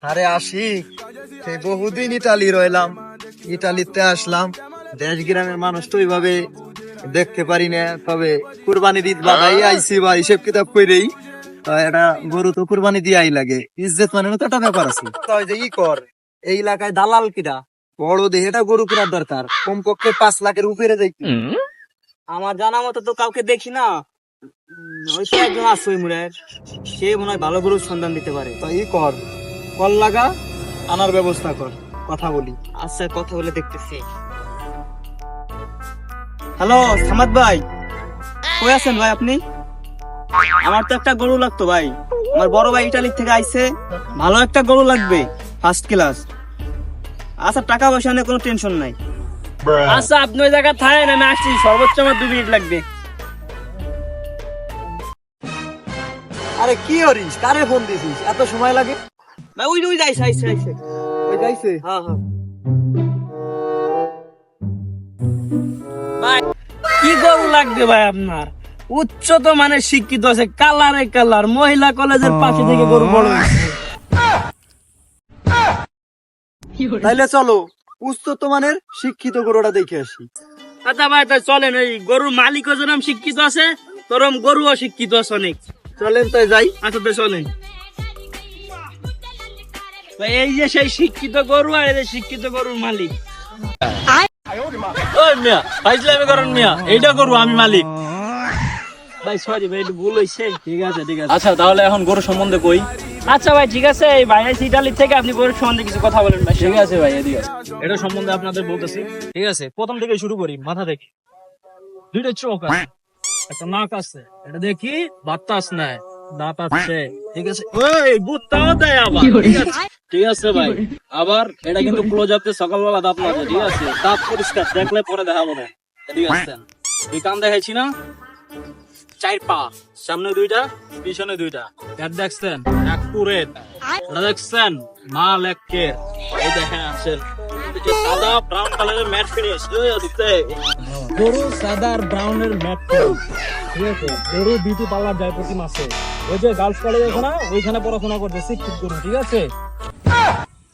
আরে আসি, সেই বহুদিন ইটালি রইলাম, ইটালিতে আসলাম। দেশ গ্রামের মানুষ তো ওইভাবে দেখতে পারি না, তবে কুরবানি ঈদ বাদাই আইসি বা হিসেব কিতাব করেই এটা গরু তো কুরবানি দিয়াই লাগে, ইজ্জত মানে তো একটা ব্যাপার আছে। তো ওই যে ই কর, এই এলাকায় দালাল কিরা বড় দেহেটা গরু কেনার দরকার, কমপক্ষে 5 লাখের উপরে দেখি। আমার জানা মতো তো কাউকে দেখি না। ওই তো একজন আছে ওই মুড়ের, সে মনে হয় ভালো গরুর সন্ধান দিতে পারে। তো ই কর, কল লাগা, আনার ব্যবস্থা কর, কথা বলি। আচ্ছা, কথা বলে দেখতেছি। হ্যালো সামাদ ভাই, কই আছেন ভাই আপনি? আমার তো একটা গরু লাগতো ভাই, আমার বড় ভাই ইটালি থেকে আইছে, ভালো একটা গরু লাগবে, ফার্স্ট ক্লাস। আচ্ছা, টাকা পয়সা নিয়ে কোনো টেনশন নাই। আচ্ছা, আপনি ওই জায়গা থাকেন, আমি আসছি, সর্বোচ্চ আমার 2 মিনিট লাগবে। আরে কি করিস, কারে ফোন দিছিস, এত সময় লাগে? ভাই ওই ওই যাইছে আইছে আইছে। ওই যাইছে। হ্যাঁ হ্যাঁ ভাই, কি গরু লাগবে ভাই আপনার? উচ্চত মানে শিক্ষিত আছে, কালারে কালার, মহিলা কলেজের পাশে থেকে গরু বড় হয়েছে। তাইলে চলো উচ্চত মানের শিক্ষিত গরুটা দেখে আসি। আচ্ছা ভাই, তাই চলেন, এই গরুর মালিকও যেরকম শিক্ষিত আছে, তোরম গরুও শিক্ষিত আছে অনেক। চলেন তাই যাই। আচ্ছা তো চলেন ভাই, এই যে সেই শিক্ষিত গরু আর এই যে শিক্ষিত গরুর মালিক। ওই মিয়া, ফাইজলামি করেন মিয়া, এইটা গরু আমি মালিক। ভাই সরি ভাই, একটু ভুল হয়েছে। ঠিক আছে ঠিক আছে। আচ্ছা তাহলে এখন গরু সম্বন্ধে কই। আচ্ছা ভাই ঠিক আছে, এই ভাই আইসি ইটালি থেকে, আপনি গরুর সম্বন্ধে কিছু কথা বলেন ভাই। ঠিক আছে ভাই, এদিকে আসো। এটা সম্বন্ধে আপনাদের বলতেছি, ঠিক আছে? প্রথম থেকে শুরু করি, মাথা দেখি, 2টা চোখ আছে, একটা নাক আছে, এটা দেখি বাতাস নাই, দাঁত আছে, ঠিক আছে? ওই বুটটাও দেয় আবার, ঠিক আছে? ঠিক আছে ভাই, আবার এটা কিন্তু ক্লোজ আপতে সকালবেলা দাঁত মাঝে, ঠিক আছে? দাঁত পরিষ্কার, দেখলে পরে দেখাবো না। এদিকে আসছেন, এই কান দেখাইছি না, 4 পা, সামনে 2টা, পিছনে 2টা, পেট দেখছেন অ্যাকুরেট, এটা দেখছেন মাল একে, এই দেখেন আছেন সাদা ব্রাউন কালারের ম্যাট ফিনিশ, গরু সাদা আর ব্রাউনের ম্যাট, ঠিক আছে? গরু বিউটি পার্লার যায় প্রতি মাসে, ওই যে গার্লস কলেজ আছে না, ওইখানে পড়াশোনা করতে, শিক্ষিত গরু, ঠিক আছে?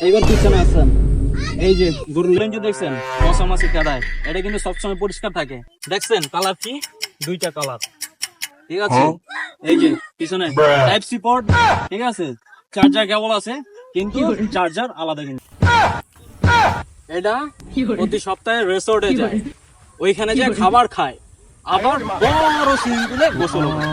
এইবার পিছনে আছেন, এই যে গরুর লেঞ্জ দেখছেন মশামাছি কাদায়, এটা কিন্তু সবসময় পরিষ্কার থাকে, দেখছেন কালার কি, 2টা কালার, ঠিক আছে? এই যে পিছনে টাইপ সি পোর্ট, ঠিক আছে? চার্জার কেবল আছে, কিন্তু চার্জার আলাদা। কিন্তু এটা প্রতি সপ্তাহে রেসোর্টে যায়, ওইখানে যায় খাবার খায়, আবার বড় সুইমিং পুলে গোসল করে।